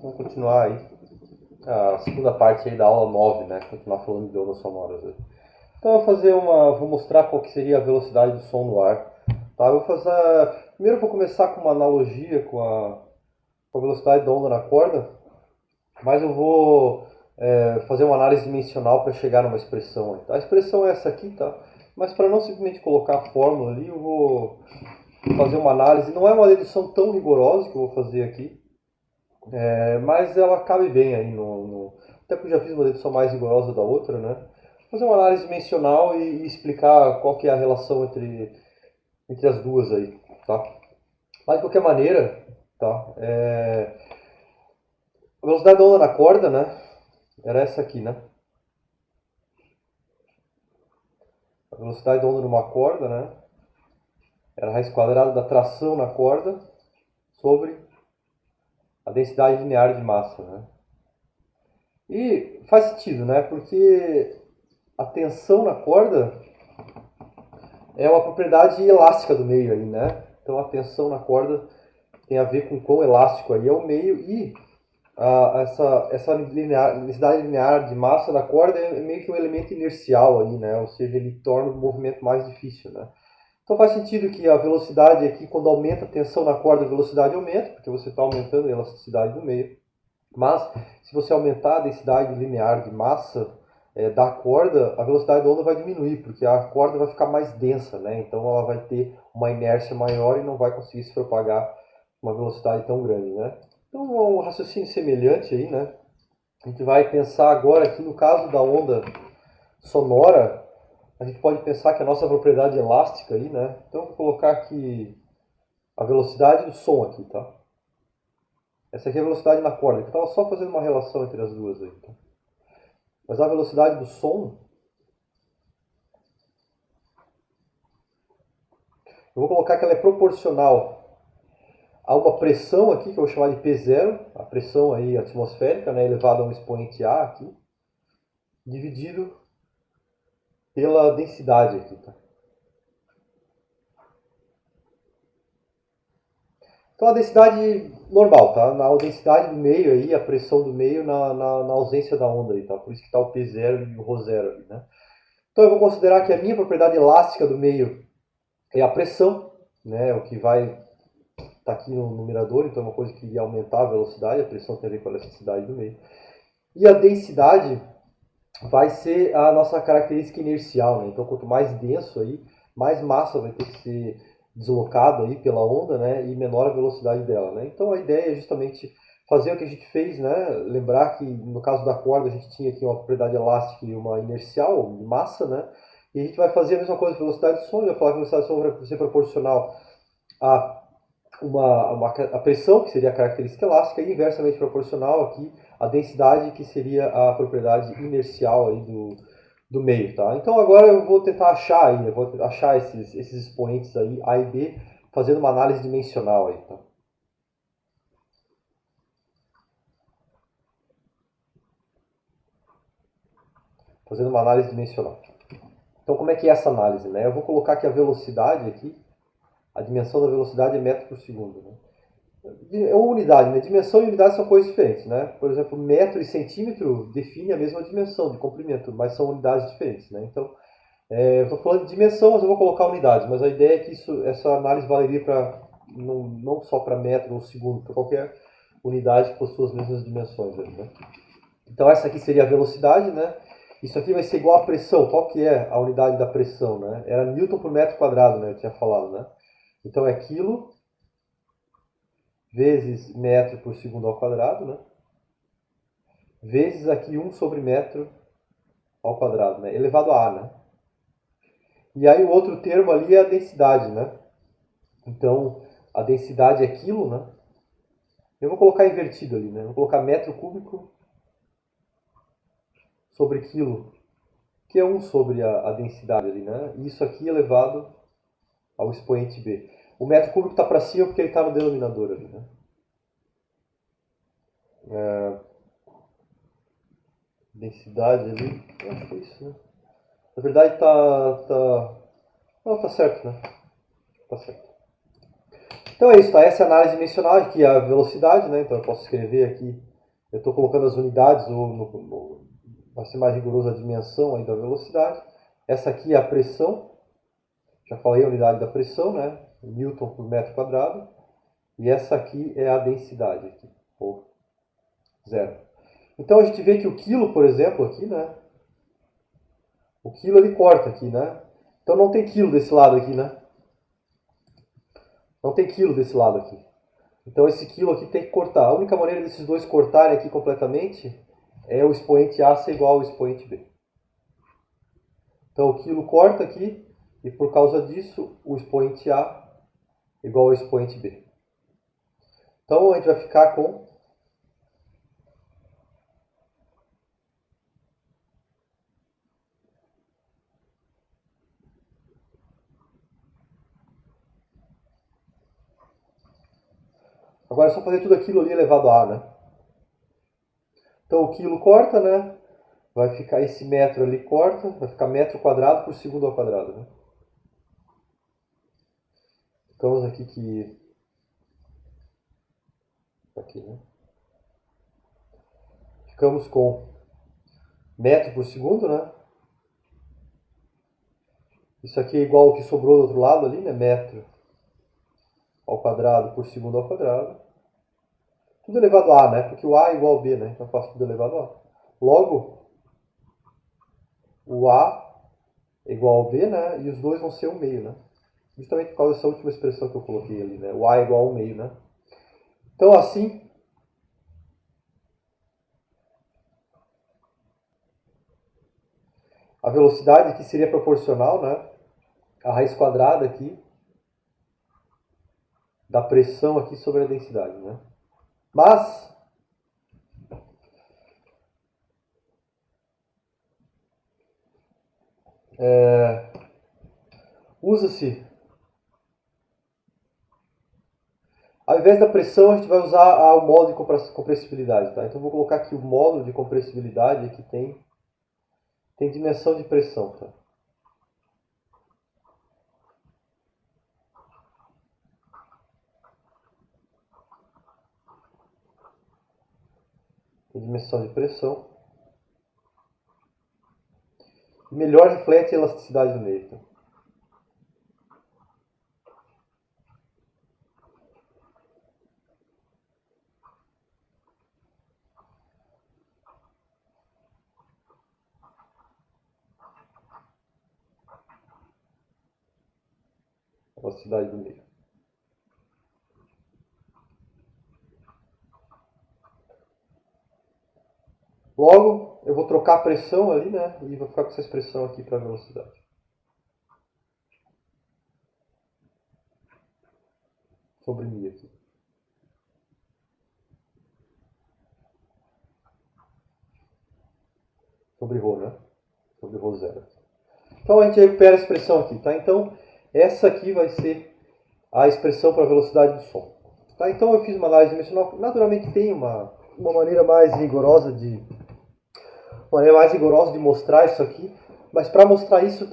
Vamos continuar aí a segunda parte aí da aula 9, né? Continuar falando de ondas sonoras aí. Então vou mostrar qual que seria a velocidade do som no ar. Tá? Primeiro eu vou começar com uma analogia com a velocidade da onda na corda, mas eu vou fazer uma análise dimensional para chegar numa expressão aí, tá? A expressão é essa aqui, tá? Mas para não simplesmente colocar a fórmula ali, eu vou fazer uma análise. Não é uma dedução tão rigorosa que eu vou fazer aqui, mas ela cabe bem aí até porque eu já fiz uma dedução mais rigorosa da outra, né? Fazer uma análise dimensional e explicar qual que é a relação entre as duas aí, tá? Mas de qualquer maneira, tá? A velocidade da onda na corda, né? Era essa aqui, né? A velocidade da onda numa corda, né? Era a raiz quadrada da tração na corda sobre a densidade linear de massa, né? E faz sentido, né? Porque a tensão na corda é uma propriedade elástica do meio aí, né? Então a tensão na corda tem a ver com quão elástico aí é o meio e essa densidade linear de massa da corda é meio que um elemento inercial aí, né? Ou seja, ele torna o movimento mais difícil, né? Então faz sentido que a velocidade aqui, quando aumenta a tensão na corda, a velocidade aumenta, porque você está aumentando a elasticidade do meio. Mas se você aumentar a densidade linear de massa da corda, a velocidade da onda vai diminuir, porque a corda vai ficar mais densa, né? Então ela vai ter uma inércia maior e não vai conseguir se propagar uma velocidade tão grande, né? Então é um raciocínio semelhante aí, né? A gente vai pensar agora aqui no caso da onda sonora, a gente pode pensar que a nossa propriedade elástica aí, né? Então eu vou colocar aqui a velocidade do som aqui, tá? Essa aqui é a velocidade na corda, que eu estava só fazendo uma relação entre as duas aí, tá? Mas a velocidade do som, eu vou colocar que ela é proporcional a uma pressão aqui, que eu vou chamar de P0, a pressão aí atmosférica, né, elevada a um expoente A aqui, dividido pela densidade aqui, tá? Então a densidade normal, tá? Na densidade do meio aí, a pressão do meio na ausência da onda aí, tá? Por isso que está o P0 e o ρ0 ali, né? Então eu vou considerar que a minha propriedade elástica do meio é a pressão, né? O que vai estar aqui no numerador, então é uma coisa que iria aumentar a velocidade, a pressão tem a ver com a elasticidade do meio. E a densidade vai ser a nossa característica inercial, né? Então quanto mais denso aí, mais massa vai ter que ser deslocado aí pela onda, né? E menor a velocidade dela, né? Então a ideia é justamente fazer o que a gente fez, né? Lembrar que no caso da corda a gente tinha aqui uma propriedade elástica e uma inercial, de massa, né? E a gente vai fazer a mesma coisa com a velocidade do som, vai falar que a velocidade do som vai ser proporcional a a pressão, que seria a característica elástica, e inversamente proporcional aqui a densidade, que seria a propriedade inercial aí do meio, tá? Então agora eu vou tentar achar aí, eu vou achar esses expoentes aí, A e B, fazendo uma análise dimensional aí, tá? Fazendo uma análise dimensional. Então como é que é essa análise, né? Eu vou colocar aqui a velocidade aqui, a dimensão da velocidade é metro por segundo, né? Ou unidade, né? Dimensão e unidade são coisas diferentes, né? Por exemplo, metro e centímetro definem a mesma dimensão de comprimento, mas são unidades diferentes, né? Então, eu estou falando de dimensão, mas eu vou colocar unidades, mas a ideia é que essa análise valeria para não só para metro ou segundo, para qualquer unidade que possua as mesmas dimensões, né? Então essa aqui seria a velocidade, né? Isso aqui vai ser igual à pressão. Qual que é a unidade da pressão, né? Era Newton por metro quadrado, né? Eu tinha falado, né? Então é quilo vezes metro por segundo ao quadrado, né? Vezes aqui 1 sobre metro ao quadrado, né? Elevado a A, né? E aí o outro termo ali é a densidade, né? Então, a densidade é quilo, né? Eu vou colocar invertido ali, né? Vou colocar metro cúbico sobre quilo, que é 1 sobre a densidade ali, né? E isso aqui elevado ao expoente B. O metro cúbico está para cima porque ele está no denominador ali, né? Densidade ali, eu acho que é isso, né? Na verdade não, tá certo, né? Tá certo. Então é isso, tá? Essa é a análise dimensional, aqui é a velocidade, né? Então eu posso escrever aqui eu estou colocando as unidades, ou para ser mais rigoroso, a dimensão aí da velocidade. Essa aqui é a pressão, já falei a unidade da pressão, né? Newton por metro quadrado. E essa aqui é a densidade, aqui, ou zero. Então a gente vê que o quilo, por exemplo, aqui, né? O quilo ele corta aqui, né? Então não tem quilo desse lado aqui, né? Não tem quilo desse lado aqui. Então esse quilo aqui tem que cortar. A única maneira desses dois cortarem aqui completamente é o expoente A ser igual ao expoente B. Então o quilo corta aqui e por causa disso o expoente A é igual ao expoente B. Então a gente vai ficar com agora é só fazer tudo aquilo ali elevado a A, né? Então o quilo corta, né? Vai ficar esse metro ali corta, vai ficar metro quadrado por segundo ao quadrado, né? Ficamos aqui que aqui, né? Ficamos com metro por segundo, né? Isso aqui é igual ao que sobrou do outro lado ali, né? Metro ao quadrado por segundo ao quadrado. Tudo elevado a A, né? Porque o A é igual ao B, né? Então eu faço tudo elevado a A. Logo, o A é igual ao B, né? E os dois vão ser 1/2, né? Justamente por causa dessa última expressão que eu coloquei ali, né? O A é igual a 1/2, né? Então assim, a velocidade aqui seria proporcional, né? A raiz quadrada aqui da pressão aqui sobre a densidade, né? Mas usa-se, ao invés da pressão, a gente vai usar o módulo de compressibilidade, tá? Então eu vou colocar aqui o módulo de compressibilidade que tem dimensão de pressão, tá? Tem dimensão de pressão. E melhor reflete a elasticidade do meio, tá? Elasticidade do meio. Logo, eu vou trocar a pressão ali, né? E vou ficar com essa expressão aqui para a velocidade. Sobre μ aqui. Sobre ρ, né? Sobre ρ zero. Então a gente recupera a expressão aqui, tá? Então essa aqui vai ser a expressão para a velocidade do som. Tá? Então eu fiz uma análise dimensional. Naturalmente tem uma maneira mais rigorosa de mostrar isso aqui, mas para mostrar isso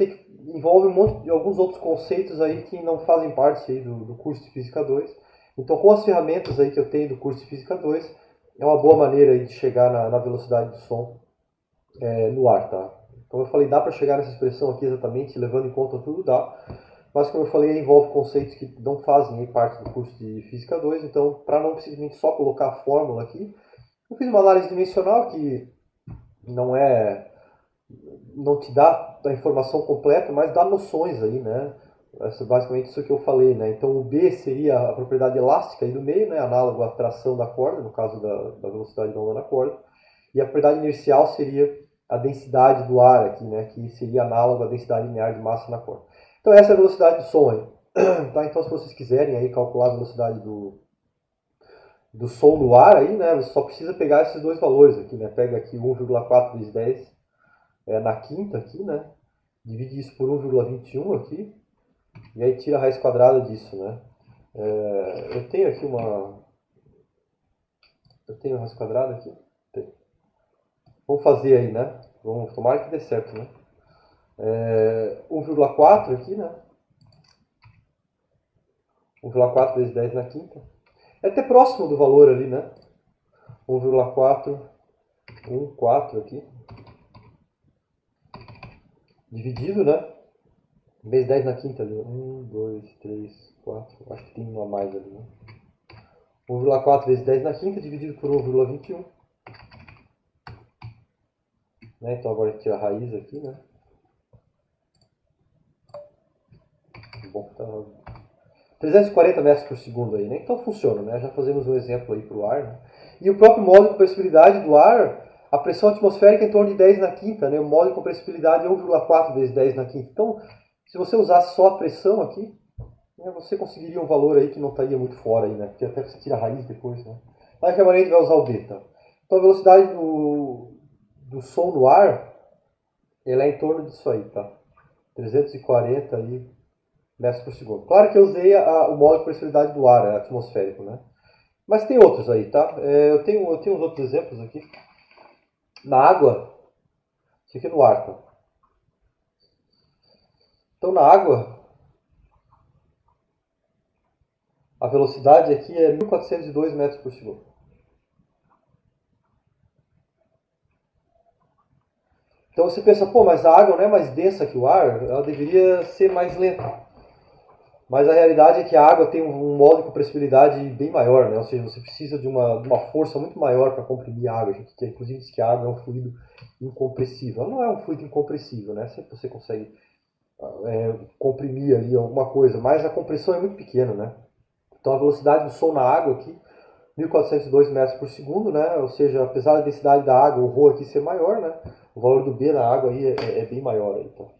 envolve um monte de alguns outros conceitos aí que não fazem parte aí do curso de Física 2. Então com as ferramentas aí que eu tenho do curso de Física 2, é uma boa maneira aí de chegar na velocidade do som no ar, tá? Então eu falei, dá para chegar nessa expressão aqui exatamente, levando em conta tudo, dá. Mas como eu falei, envolve conceitos que não fazem parte do curso de Física 2, então para não simplesmente só colocar a fórmula aqui, eu fiz uma análise dimensional que não te dá a informação completa, mas dá noções aí, né? Essa, basicamente isso que eu falei, né? Então o B seria a propriedade elástica aí do meio, né? Análogo à tração da corda, no caso da velocidade da onda na corda. E a propriedade inercial seria a densidade do ar aqui, né? Que seria análogo à densidade linear de massa na corda. Então essa é a velocidade do som aí. Tá? Então se vocês quiserem aí calcular a velocidade do som no ar aí, né? Você só precisa pegar esses dois valores aqui, né? Pega aqui 1,4 vezes 10 na quinta aqui, né? Divide isso por 1,21 aqui. E aí tira a raiz quadrada disso, né? Eu tenho aqui Eu tenho a raiz quadrada aqui? Tem. Vamos fazer aí, né? Vamos tomar que dê certo, né? 1,4 aqui, né? 1,4 vezes 10 na quinta. É até próximo do valor ali, né? 1,414 aqui, dividido, né? Vezes 10 na quinta ali. 1, 2, 3, 4. Acho que tem um a mais ali, né? 1,4 vezes 10 na quinta dividido por 1,21. Né? Então agora tira a raiz aqui, né? Bom, tá 340 metros por segundo aí, né? Então funciona, né? Já fazemos um exemplo aí para o ar, né? E o próprio modo de compressibilidade do ar, a pressão atmosférica é em torno de 10 na quinta, né? O modo de compressibilidade é 1,4 vezes 10 na quinta. Então, se você usasse só a pressão aqui, né, você conseguiria um valor aí que não estaria muito fora aí, né? Porque até você tira a raiz depois, né? Mas que a maneira a gente vai usar o B, tá? Então a velocidade do som no ar, ela é em torno disso aí, tá? 340 aí metros por segundo. Claro que eu usei o modo de compressibilidade do ar, atmosférico, né? Mas tem outros aí, tá? Eu tenho uns outros exemplos aqui. Na água, isso aqui é no ar, tá? Então na água, a velocidade aqui é 1402 metros por segundo. Então você pensa, pô, mas a água não é mais densa que o ar? Ela deveria ser mais lenta. Mas a realidade é que a água tem um modo de compressibilidade bem maior, né? Ou seja, você precisa de uma força muito maior para comprimir a água. A gente inclusive diz que a água é um fluido incompressível. Ela não é um fluido incompressível, né? Sempre você consegue comprimir ali alguma coisa, mas a compressão é muito pequena, né? Então a velocidade do som na água aqui, 1402 metros por segundo, né? Ou seja, apesar da densidade da água, o ρ aqui ser maior, né? O valor do B na água aí é bem maior. Aí, então.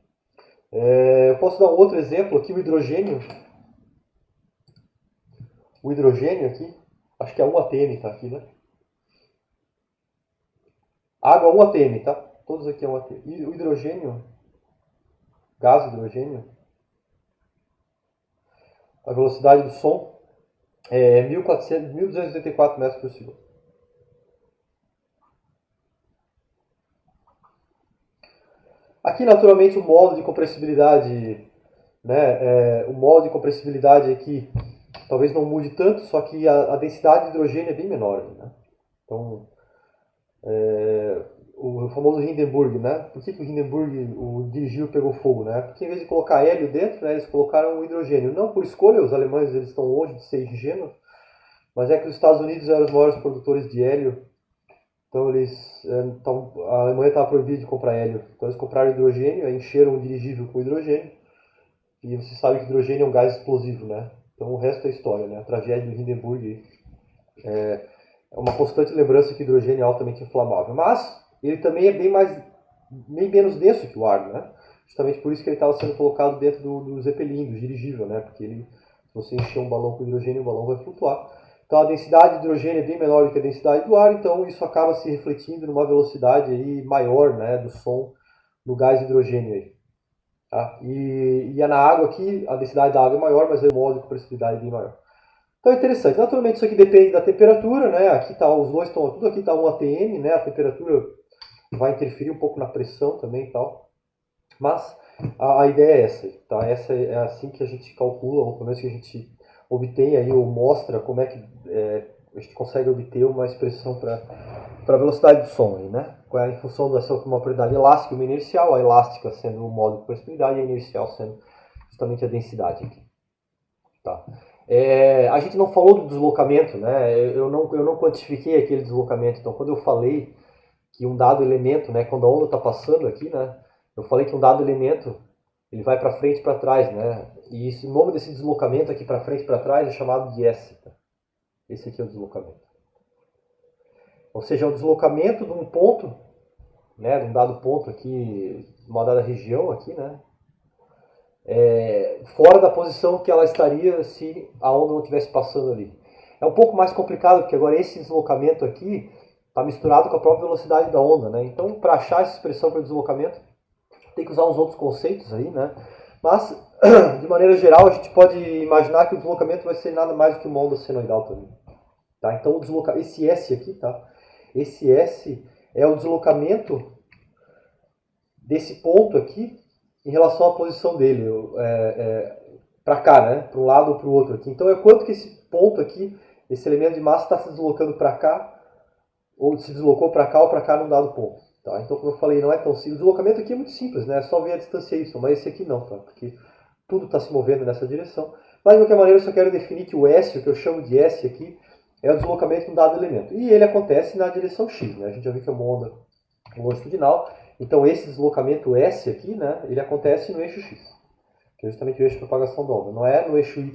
Eu posso dar um outro exemplo aqui, o hidrogênio. O hidrogênio aqui, acho que é 1 atm, tá aqui, né? Água 1 atm, tá? Todos aqui é 1 atm. E o hidrogênio, gás hidrogênio, a velocidade do som é 1.284 metros por segundo. Aqui, naturalmente, o modo de compressibilidade, né? O modo de compressibilidade aqui talvez não mude tanto, só que a densidade de hidrogênio é bem menor, né? Então, o famoso Hindenburg, né? Por que o Hindenburg, o dirigível, pegou fogo, né? Porque em vez de colocar hélio dentro, né, eles colocaram o hidrogênio. Não por escolha, os alemães eles estão longe de ser ingênuos, mas é que os Estados Unidos eram os maiores produtores de hélio. Então a Alemanha estava proibida de comprar hélio. Então eles compraram hidrogênio, encheram o dirigível com hidrogênio. E você sabe que hidrogênio é um gás explosivo, né? Então o resto é história, né? A tragédia do Hindenburg é uma constante lembrança que o hidrogênio é altamente inflamável. Mas ele também é bem menos denso que o ar, né? Justamente por isso que ele estava sendo colocado dentro do Zeppelin, do dirigível, né? Porque se você encher um balão com hidrogênio, o balão vai flutuar. Então a densidade de hidrogênio é bem menor do que a densidade do ar, então isso acaba se refletindo numa velocidade aí maior, né, do som no gás de hidrogênio aí. Tá? E na água aqui, a densidade da água é maior, mas o modo de compressibilidade é bem maior. Então é interessante. Naturalmente isso aqui depende da temperatura, né? Aqui tá, os dois estão, tudo aqui está 1 atm, né? A temperatura vai interferir um pouco na pressão também e tal. Mas a ideia é essa, tá? Essa é assim que a gente calcula, ou pelo menos que a gente obtém aí, ou mostra como é que a gente consegue obter uma expressão para a velocidade do som aí, né? Em função dessa uma propriedade elástica e uma inercial, a elástica sendo o modo de compressibilidade e a inercial sendo justamente a densidade aqui. Tá? A gente não falou do deslocamento, né? Eu não quantifiquei aquele deslocamento. Então, quando eu falei que um dado elemento, né, quando a onda está passando aqui, né, eu falei que um dado elemento ele vai para frente e para trás, né? E o nome desse deslocamento aqui para frente e para trás é chamado de S. Tá? Esse aqui é o deslocamento. Ou seja, é o deslocamento de um ponto, né, de um dado ponto aqui, uma dada região aqui, né, fora da posição que ela estaria se a onda não estivesse passando ali. É um pouco mais complicado, porque agora esse deslocamento aqui está misturado com a própria velocidade da onda, né? Então, para achar essa expressão para o deslocamento, tem que usar uns outros conceitos aí, né? Mas, de maneira geral, a gente pode imaginar que o deslocamento vai ser nada mais do que uma onda senoidal também. Tá? Então, esse S aqui, tá? Esse S é o deslocamento desse ponto aqui em relação à posição dele, para cá, né? Para um lado ou para o outro aqui. Então é quanto que esse ponto aqui, esse elemento de massa está se deslocando para cá ou se deslocou para cá ou para cá num dado ponto. Tá? Então, como eu falei, não é tão simples. O deslocamento aqui é muito simples, né? É só ver a distância y, mas esse aqui não, tá? Porque tudo está se movendo nessa direção. Mas, de qualquer maneira, eu só quero definir que o S, o que eu chamo de S aqui, é o deslocamento de um dado elemento. E ele acontece na direção x, né? A gente já viu que é uma onda longitudinal. Então, esse deslocamento S aqui, né, ele acontece no eixo x, que é justamente o eixo de propagação da onda. Não é no eixo y,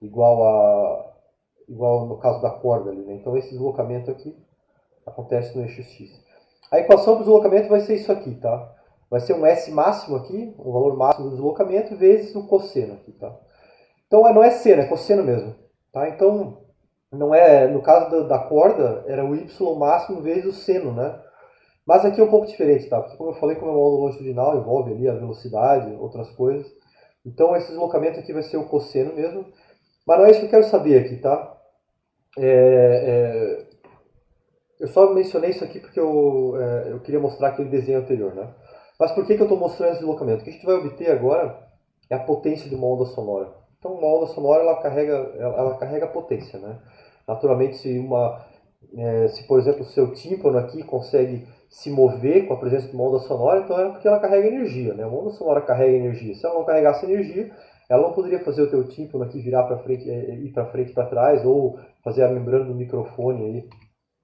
igual no caso da corda ali, né? Então, esse deslocamento aqui acontece no eixo x. A equação para o deslocamento vai ser isso aqui, tá? Vai ser um S máximo aqui, o valor máximo do deslocamento, vezes o cosseno aqui, tá? Então, não é seno, é cosseno mesmo, tá? Então, não é, no caso da corda, era o y máximo vezes o seno, né? Mas aqui é um pouco diferente, tá? Porque como eu falei, como é uma onda longitudinal, envolve ali a velocidade, outras coisas. Então, esse deslocamento aqui vai ser o cosseno mesmo. Mas não é isso que eu quero saber aqui, tá? Eu só mencionei isso aqui porque eu queria mostrar aquele desenho anterior, né? Mas por que eu estou mostrando esse deslocamento? O que a gente vai obter agora é a potência de uma onda sonora. Então, uma onda sonora, ela carrega potência, né? Naturalmente, se por exemplo, o seu tímpano aqui consegue se mover com a presença de uma onda sonora, então é porque ela carrega energia, né? Uma onda sonora carrega energia. Se ela não carregasse energia, ela não poderia fazer o teu tímpano aqui virar para frente, ir para frente e para trás, ou fazer a membrana do microfone aí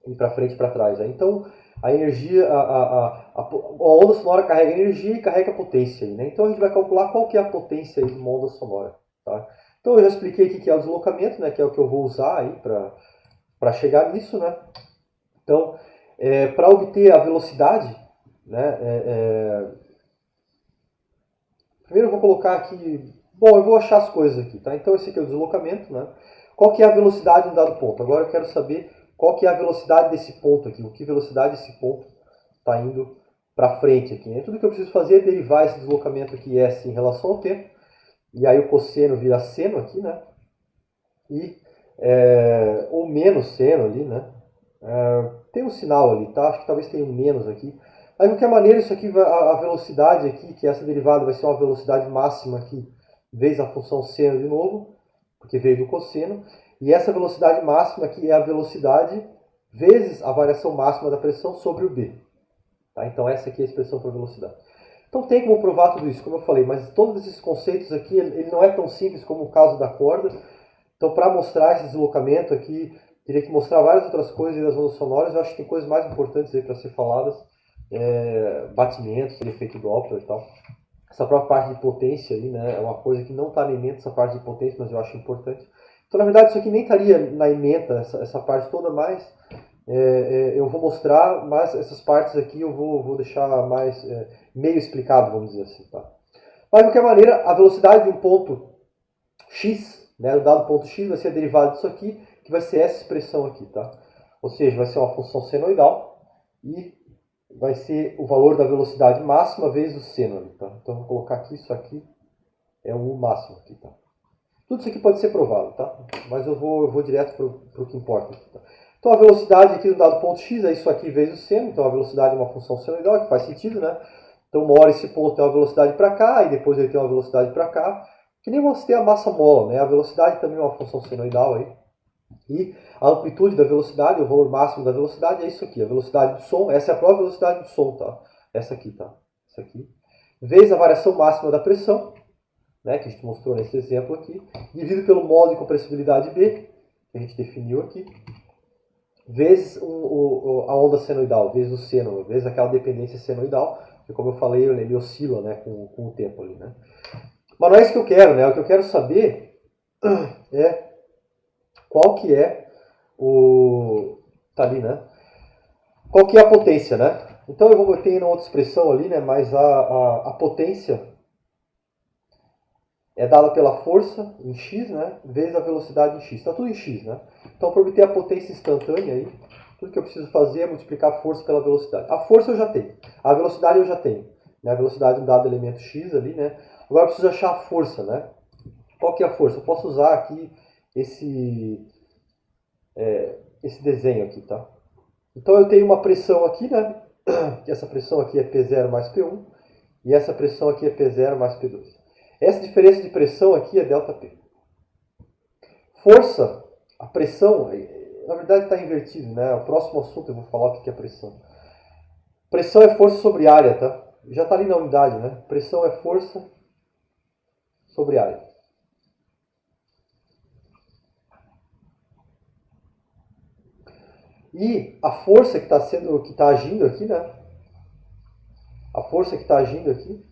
ir para frente e para trás. Né? Então, a energia, a onda sonora carrega energia e carrega potência. Aí, né? Então, a gente vai calcular qual que é a potência aí de uma onda sonora. Tá? Então, eu já expliquei aqui que é o deslocamento, né? Que é o que eu vou usar aí para chegar nisso. Né? Então, para obter a velocidade, né? Primeiro eu vou colocar aqui... Bom, eu vou achar as coisas aqui. Tá? Então, esse aqui é o deslocamento. Né? Qual que é a velocidade em um dado ponto? Agora eu quero saber qual que é a velocidade desse ponto aqui, que velocidade esse ponto está indo para frente aqui. Né? Tudo que eu preciso fazer é derivar esse deslocamento aqui S em relação ao tempo, e aí o cosseno vira seno aqui, né? Ou menos seno ali, né? Tem um sinal ali, tá? Acho que talvez tenha um menos aqui. Mas de qualquer maneira, isso aqui, a velocidade aqui, que essa derivada vai ser uma velocidade máxima aqui, vezes a função seno de novo, porque veio do cosseno. E essa velocidade máxima aqui é a velocidade vezes a variação máxima da pressão sobre o B. Tá? Então essa aqui é a expressão por velocidade. Então tem como provar tudo isso, como eu falei, mas todos esses conceitos aqui, ele não é tão simples como o caso da corda. Então para mostrar esse deslocamento aqui, teria que mostrar várias outras coisas das ondas sonoras. Eu acho que tem coisas mais importantes aí para ser faladas. Batimentos, efeito Doppler e tal. Essa própria parte de potência aí, né, é uma coisa que não está na ementa, essa parte de potência, mas eu acho importante. Então, na verdade, isso aqui nem estaria na ementa, essa parte toda, mas eu vou mostrar, mas essas partes aqui eu vou deixar mais meio explicado, vamos dizer assim. Tá? Mas, de qualquer maneira, a velocidade de um ponto x, né, o dado ponto x vai ser a derivada disso aqui, que vai ser essa expressão aqui. Tá? Ou seja, vai ser uma função senoidal e vai ser o valor da velocidade máxima vezes o seno ali. Tá? Então, eu vou colocar aqui, isso aqui é o máximo aqui. Tá? Tudo isso aqui pode ser provado, tá? Mas eu vou direto para o que importa. Aqui, tá? Então a velocidade aqui do dado ponto x é isso aqui vezes o seno. Então a velocidade é uma função senoidal, que faz sentido, né? Então uma hora esse ponto tem uma velocidade para cá, e depois ele tem uma velocidade para cá. Que nem você tem a massa mola, né? A velocidade também é uma função senoidal aí. E a amplitude da velocidade, o valor máximo da velocidade é isso aqui. A velocidade do som, essa é a própria velocidade do som, tá? Essa aqui, tá? Essa aqui. Vezes a variação máxima da pressão, né, que a gente mostrou nesse exemplo aqui, dividido pelo modo de compressibilidade B, que a gente definiu aqui, vezes a onda senoidal, vezes o seno, vezes aquela dependência senoidal, que como eu falei, ele oscila, né, com o tempo ali. Né. Mas não é isso que eu quero, né? O que eu quero saber é qual que é tá ali, né? Qual que é a potência, né? Então eu vou ter outra expressão ali, né? Mas a potência é dada pela força em x, né, vezes a velocidade em x. Está tudo em x, né? Então, para obter a potência instantânea, aí, tudo que eu preciso fazer é multiplicar a força pela velocidade. A força eu já tenho. A velocidade eu já tenho. Né? A velocidade é um dado elemento x ali, né? Agora eu preciso achar a força, né? Qual que é a força? Eu posso usar aqui esse desenho aqui, tá? Então, eu tenho uma pressão aqui, né? Essa pressão aqui é P0 mais P1. E essa pressão aqui é P0 mais P2. Essa diferença de pressão aqui é ΔP. Força, a pressão, na verdade está invertido, né? O próximo assunto eu vou falar o que é pressão. Pressão é força sobre área, tá? Já está ali na unidade, né? Pressão é força sobre área. E a força que está agindo aqui, né? A força que está agindo aqui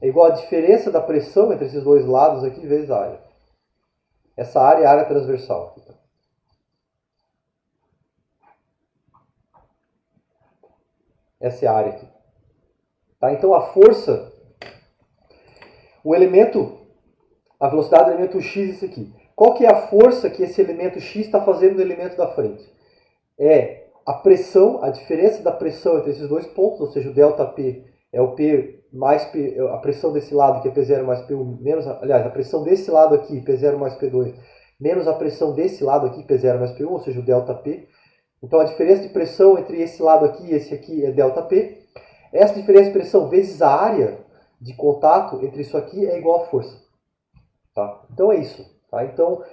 é igual à diferença da pressão entre esses dois lados aqui vezes a área. Essa área é a área transversal. Essa é a área aqui. Tá? Então a força, o elemento, a velocidade do elemento x é isso aqui. Qual que é a força que esse elemento x está fazendo no elemento da frente? É a pressão, a diferença da pressão entre esses dois pontos, ou seja, o ΔP é o P mais P, a pressão desse lado, que é P0 mais P1, menos, aliás, a pressão desse lado aqui, P0 mais P2, menos a pressão desse lado aqui, P0 mais P1, ou seja, o ΔP. Então a diferença de pressão entre esse lado aqui e esse aqui é ΔP. Essa diferença de pressão vezes a área de contato entre isso aqui é igual a força. Tá? Então é isso. Tá? Então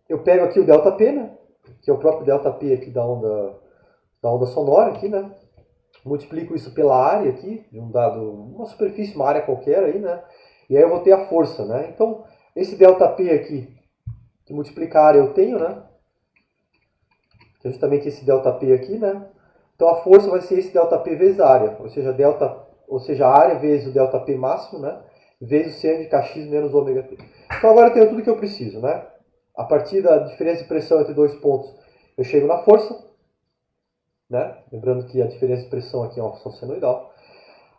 eu pego aqui o ΔP, né? Que é o próprio ΔP aqui da onda sonora aqui, né? Multiplico isso pela área aqui, de uma superfície, uma área qualquer aí, né? E aí eu vou ter a força, né? Então, esse ΔP aqui, que multiplica a área eu tenho, né? Que é justamente esse ΔP aqui, né? Então a força vai ser esse ΔP vezes a área, ou seja, a área vezes o ΔP máximo, né? Vezes o seno de kx menos ômega t. Então agora eu tenho tudo que eu preciso, né? A partir da diferença de pressão entre dois pontos, eu chego na força, né? Lembrando que a diferença de pressão aqui é uma função senoidal.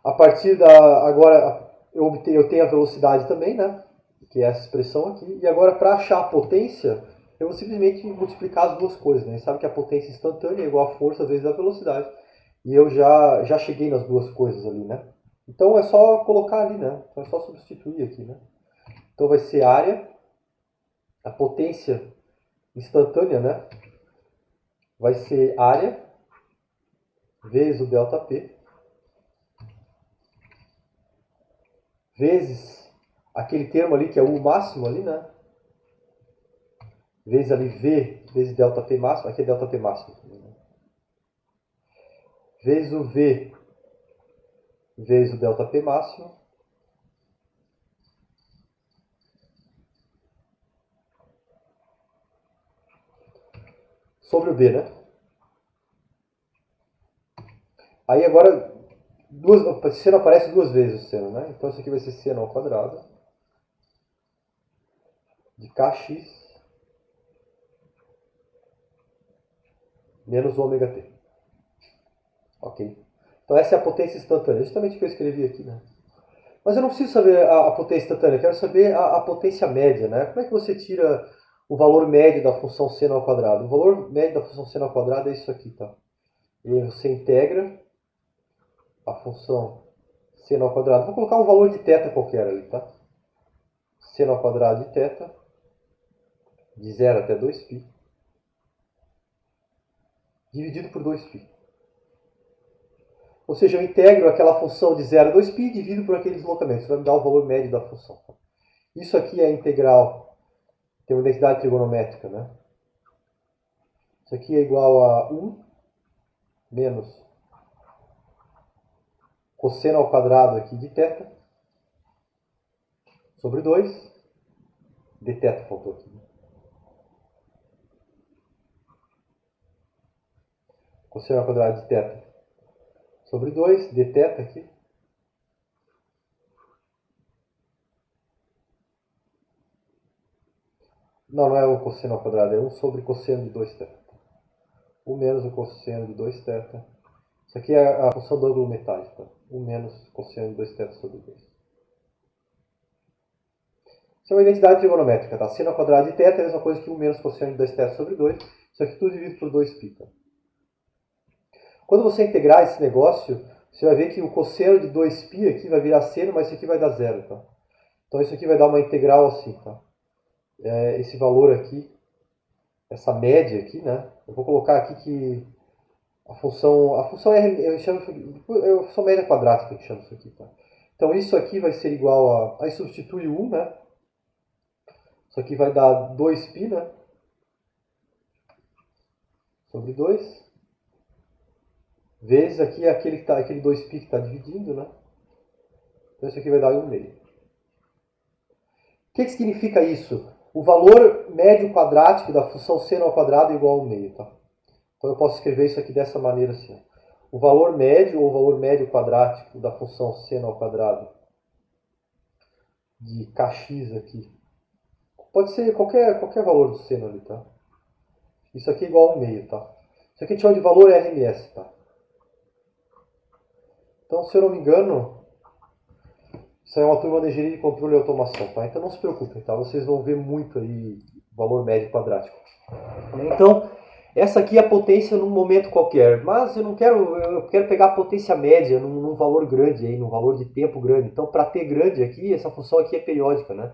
A partir agora eu tenho a velocidade também, né? Que é essa expressão aqui. E agora para achar a potência, eu vou simplesmente multiplicar as duas coisas, né? Sabe que a potência instantânea é igual a força vezes a velocidade. E eu já cheguei nas duas coisas ali, né? Então é só colocar ali, né? Então é só substituir aqui, né? Então vai ser área, a potência instantânea, né? Vai ser área vezes o ΔP vezes aquele termo ali que é o máximo ali, né? Vezes ali V vezes ΔP máximo, aqui é ΔP máximo. Vezes o V vezes o ΔP máximo. Sobre o B, né? Aí agora, seno aparece duas vezes o seno, né? Então isso aqui vai ser seno ao quadrado de kx menos ômega t. Ok? Então essa é a potência instantânea, justamente o que eu escrevi aqui, né? Mas eu não preciso saber a potência instantânea, eu quero saber a potência média, né? Como é que você tira o valor médio da função seno ao quadrado? O valor médio da função seno ao quadrado é isso aqui, tá? E você integra a função seno ao quadrado. Vou colocar um valor de θ qualquer ali, tá? Seno ao quadrado de θ, de 0 até 2π, dividido por 2π. Ou seja, eu integro aquela função de 0 a 2π e divido por aquele deslocamento. Isso vai me dar o valor médio da função. Isso aqui é a integral, tem uma densidade trigonométrica, né? Isso aqui é igual a 1 menos cosseno ao quadrado aqui de θ sobre 2 de θ faltou aqui. Cosseno ao quadrado de θ sobre 2 de θ aqui. Não é o cosseno ao quadrado, é 1 sobre cosseno de 2θ. 1 menos o cosseno de 2θ. Isso aqui é a função do ângulo metálico. Tá? 1 menos cosseno de 2θ sobre 2. Isso é uma identidade trigonométrica. Tá? Seno ao quadrado de θ é a mesma coisa que 1 menos cosseno de 2θ sobre 2. Isso aqui tudo dividido por 2π. Tá? Quando você integrar esse negócio, você vai ver que o cosseno de 2π aqui vai virar seno, mas isso aqui vai dar zero. Tá? Então isso aqui vai dar uma integral assim. Tá? Esse valor aqui, essa média aqui, né? Eu vou colocar aqui que a função é, a função média quadrática que chama isso aqui. Tá? Então isso aqui vai ser igual a... Aí substitui o 1, né? Isso aqui vai dar 2π, né? Sobre 2. Vezes aqui aquele 2π que está dividindo, né? Então isso aqui vai dar 1/2. O que significa isso? O valor médio quadrático da função seno ao quadrado é igual a 1/2, tá? Então eu posso escrever isso aqui dessa maneira assim. O valor médio ou valor médio quadrático da função seno ao quadrado de kx aqui. Pode ser qualquer valor do seno ali, tá? Isso aqui é igual a 1/2, tá? Isso aqui a gente chama de valor RMS, tá? Então, se eu não me engano, isso é uma turma de engenharia de controle e automação, tá? Então não se preocupem, tá? Vocês vão ver muito aí valor médio quadrático. Então, essa aqui é a potência num momento qualquer, mas eu quero pegar a potência média num valor grande aí, num valor de tempo grande. Então, para t grande aqui, essa função aqui é periódica, né?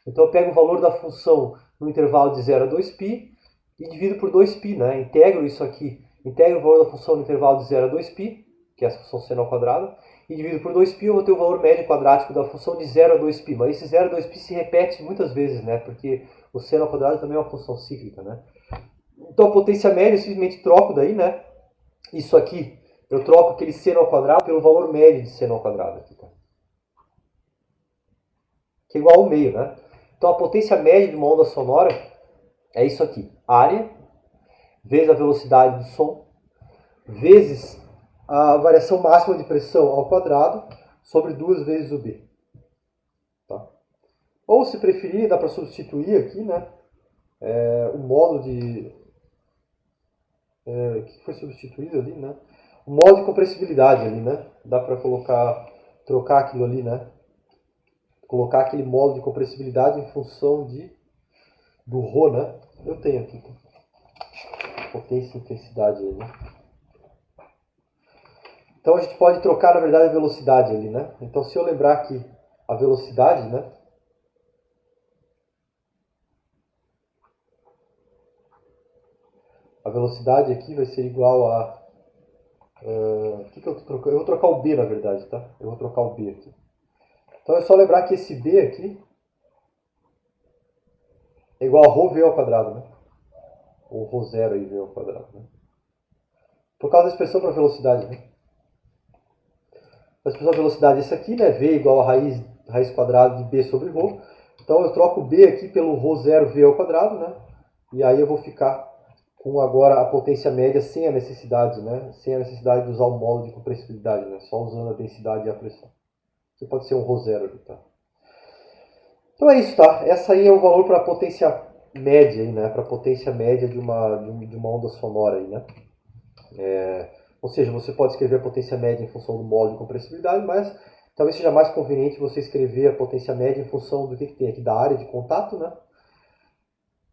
Então eu pego o valor da função no intervalo de 0 a 2π e divido por 2π, né? Integro isso aqui, integro o valor da função no intervalo de 0 a 2π, que é essa função seno ao quadrado, e divido por 2π, eu vou ter o valor médio quadrático da função de 0 a 2π. Mas esse 0 a 2π se repete muitas vezes, né? Porque o seno ao quadrado também é uma função cíclica, né? Então a potência média eu simplesmente troco daí, né? Isso aqui, eu troco aquele seno ao quadrado pelo valor médio de seno ao quadrado. Aqui, tá? Que é igual ao meio, né? Então a potência média de uma onda sonora é isso aqui. Área vezes a velocidade do som vezes a variação máxima de pressão ao quadrado sobre 2 vezes o B. Tá? Ou, se preferir, dá para substituir aqui, né? O módulo de... o que foi substituído ali, né? O módulo de compressibilidade ali, né? Dá para trocar aquilo ali, né? Colocar aquele módulo de compressibilidade em função do ρ, né? Eu tenho aqui. Potência e intensidade aí, né? Então a gente pode trocar, na verdade, a velocidade ali, né? Então se eu lembrar aqui a velocidade, né? A velocidade aqui vai ser igual a... o que eu estou trocando? Eu vou trocar o B, na verdade, tá? Eu vou trocar o B aqui. Então é só lembrar que esse B aqui é igual a ρv ao quadrado, né? Ou ρ0 aí, v ao quadrado, né? Por causa da expressão para velocidade, né? A expressão de velocidade é essa aqui, né? V igual a raiz quadrada de B sobre ρ. Então eu troco o B aqui pelo ρ0 V ao quadrado, né? E aí eu vou ficar com agora a potência média sem a necessidade, né? Sem a necessidade de usar o módulo de compressibilidade, né? Só usando a densidade e a pressão. Que pode ser um ρ0 ali, tá? Então é isso, tá? Essa aí é o valor para a potência média, aí, né? Para a potência média de uma onda sonora aí, né? Ou seja, você pode escrever a potência média em função do módulo de compressibilidade, mas talvez seja mais conveniente você escrever a potência média em função do que tem aqui, da área de contato, né?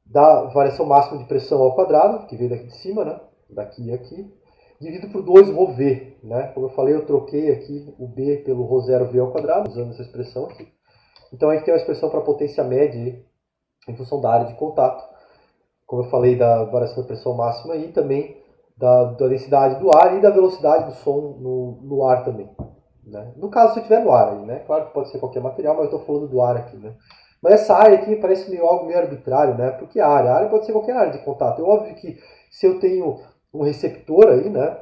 Da variação máxima de pressão ao quadrado, que veio daqui de cima, né? Daqui e aqui, dividido por 2 ρv, né? Como eu falei, eu troquei aqui o B pelo ρ0V ao quadrado, usando essa expressão aqui. Então a gente tem uma expressão para a potência média aí, em função da área de contato. Como eu falei, da variação de pressão máxima e também da densidade do ar e da velocidade do som no ar também. Né? No caso, se eu estiver no ar, aí, né? Claro que pode ser qualquer material, mas eu estou falando do ar aqui. Né? Mas essa área aqui me parece algo meio arbitrário, né? Porque a área pode ser qualquer área de contato. É óbvio que se eu tenho um receptor aí, né?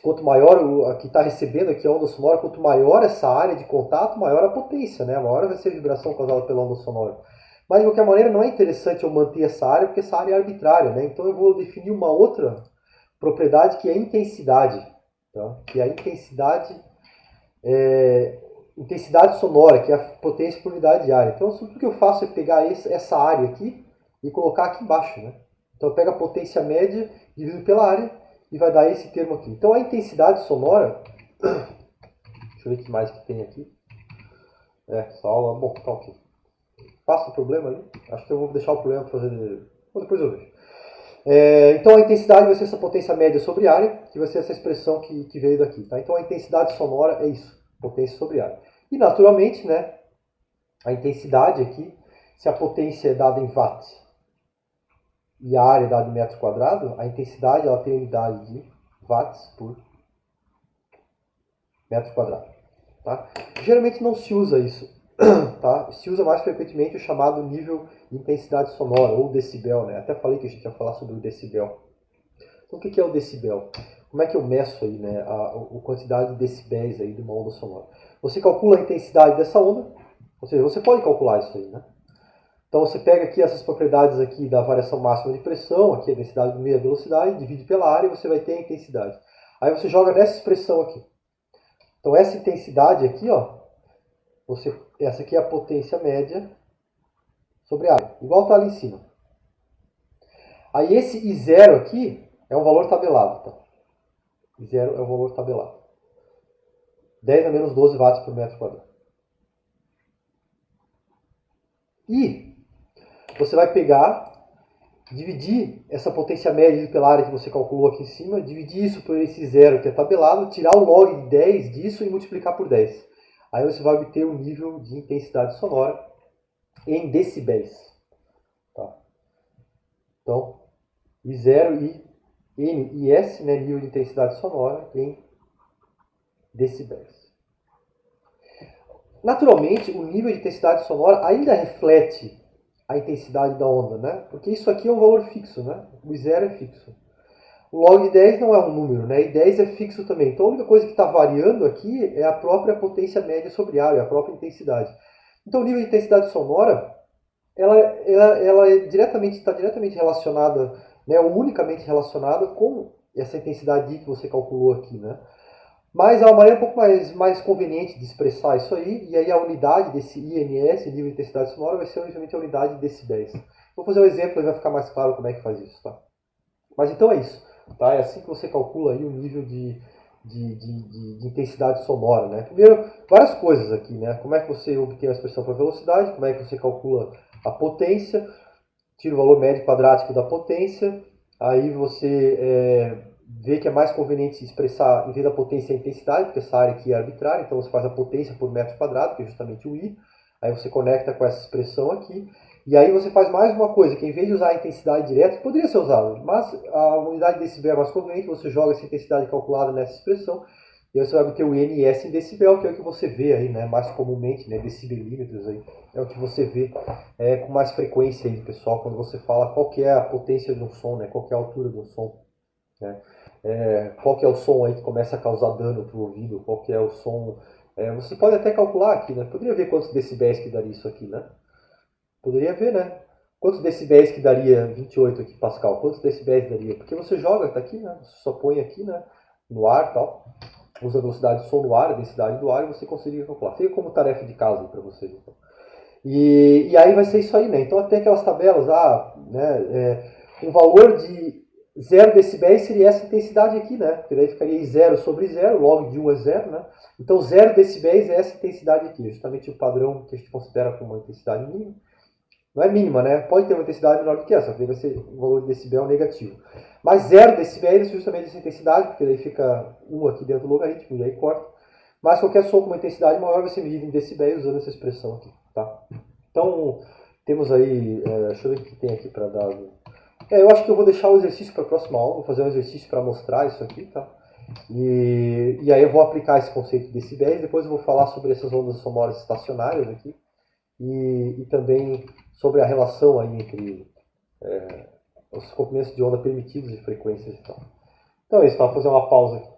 Quanto maior o que está recebendo aqui a onda sonora, quanto maior essa área de contato, maior a potência, né? Maior vai ser a vibração causada pela onda sonora. Mas, de qualquer maneira, não é interessante eu manter essa área, porque essa área é arbitrária, né? Então eu vou definir uma outra propriedade que é a intensidade. Tá? Que é a intensidade sonora, que é a potência por unidade de área. Então tudo que eu faço é pegar essa área aqui e colocar aqui embaixo. Né? Então eu pego a potência média, divido pela área e vai dar esse termo aqui. Então a intensidade sonora... Deixa eu ver o que mais que tem aqui. Essa aula... Bom, tá ok. Passa o problema ali? Acho que eu vou deixar o problema para fazer... Bom, depois eu vejo. Então a intensidade vai ser essa potência média sobre área, que vai ser essa expressão que veio daqui. Tá? Então a intensidade sonora é isso, potência sobre área. E naturalmente, né, a intensidade aqui, se a potência é dada em watts e a área é dada em metro quadrado, a intensidade ela tem a unidade de watts por metro quadrado. Tá? Geralmente não se usa isso tá? Se usa mais frequentemente o chamado nível de intensidade sonora, ou decibel, né? Até falei que a gente ia falar sobre o decibel. Então, o que é o decibel? Como é que eu meço aí, né, a quantidade de decibéis aí de uma onda sonora? Você calcula a intensidade dessa onda, ou seja, você pode calcular isso aí, né? Então você pega aqui essas propriedades aqui da variação máxima de pressão, aqui a densidade do meio e a velocidade, divide pela área e você vai ter a intensidade. Aí você joga nessa expressão aqui. Então essa intensidade aqui, ó, essa aqui é a potência média sobre a área, igual está ali em cima. Aí esse I0 aqui é um valor tabelado, tá? I0 é o valor tabelado. 10 a menos 12 watts por metro quadrado. E você vai pegar, dividir essa potência média pela área que você calculou aqui em cima, dividir isso por esse zero que é tabelado, tirar o log de 10 disso e multiplicar por 10. Aí você vai obter o nível de intensidade sonora em decibéis. Tá? Então, I0 e N e S, né, nível de intensidade sonora em decibéis. Naturalmente, o nível de intensidade sonora ainda reflete a intensidade da onda, né? Porque isso aqui é um valor fixo, né? O I0 é fixo. O log de 10 não é um número, né? E 10 é fixo também. Então a única coisa que está variando aqui é a própria potência média sobre área, a própria intensidade. Então o nível de intensidade sonora, ela está diretamente relacionada, né, ou unicamente relacionada com essa intensidade que você calculou aqui, né? Mas é uma maneira um pouco mais conveniente de expressar isso aí, e aí a unidade desse INS, nível de intensidade sonora, vai ser obviamente a unidade de decibéis. Vou fazer um exemplo e vai ficar mais claro como é que faz isso, tá? Mas então é isso, tá? É assim que você calcula aí o nível de intensidade sonora, né? Primeiro, várias coisas aqui, né? Como é que você obtém a expressão para velocidade, como é que você calcula a potência, tira o valor médio quadrático da potência, aí você vê que é mais conveniente expressar, em vez da potência, a intensidade, porque essa área aqui é arbitrária, então você faz a potência por metro quadrado, que é justamente o I, aí você conecta com essa expressão aqui, e aí você faz mais uma coisa, que em vez de usar a intensidade direta, poderia ser usado, mas a unidade de decibel é mais conveniente, você joga essa intensidade calculada nessa expressão, e aí você vai obter o N e S em decibel, que é o que você vê aí, né, mais comumente, né, decibelímetros aí, é o que você vê com mais frequência aí, pessoal, quando você fala qual que é a potência de um som, né, qual que é a altura de um som, né, qual que é o som aí que começa a causar dano para o ouvido, qual que é o som, você pode até calcular aqui, né, poderia ver quantos decibéis que daria isso aqui, né, poderia ver, né, quantos decibéis que daria 28 aqui, Pascal, quantos decibéis daria, porque você joga, tá aqui, né, você só põe aqui, né, no ar e tal, usa a velocidade do som no ar, a densidade do ar, e você consegue calcular. Fica como tarefa de casa para vocês. Então. E aí vai ser isso aí, né? Então até aquelas tabelas, um valor de 0 decibéis seria essa intensidade aqui, né? Porque daí ficaria 0 sobre 0, log de 1 é 0, né? Então 0 decibéis é essa intensidade aqui, justamente o padrão que a gente considera como uma intensidade mínima. Não é mínima, né? Pode ter uma intensidade menor do que essa, porque vai ser um valor de decibel negativo. Mas 0 decibéis é justamente essa intensidade, porque daí fica 1 aqui dentro do logaritmo, e aí corta. Mas qualquer som com uma intensidade maior vai ser medido em decibéis usando essa expressão aqui, tá? Então, temos aí, deixa eu ver o que tem aqui para dar. Eu acho que eu vou deixar o exercício para a próxima aula, vou fazer um exercício para mostrar isso aqui, tá? E aí eu vou aplicar esse conceito de decibéis, depois eu vou falar sobre essas ondas sonoras estacionárias aqui, e também sobre a relação aí entre os comprimentos de onda permitidos e frequências e tal. Então é isso, tá? Vou fazer uma pausa aqui.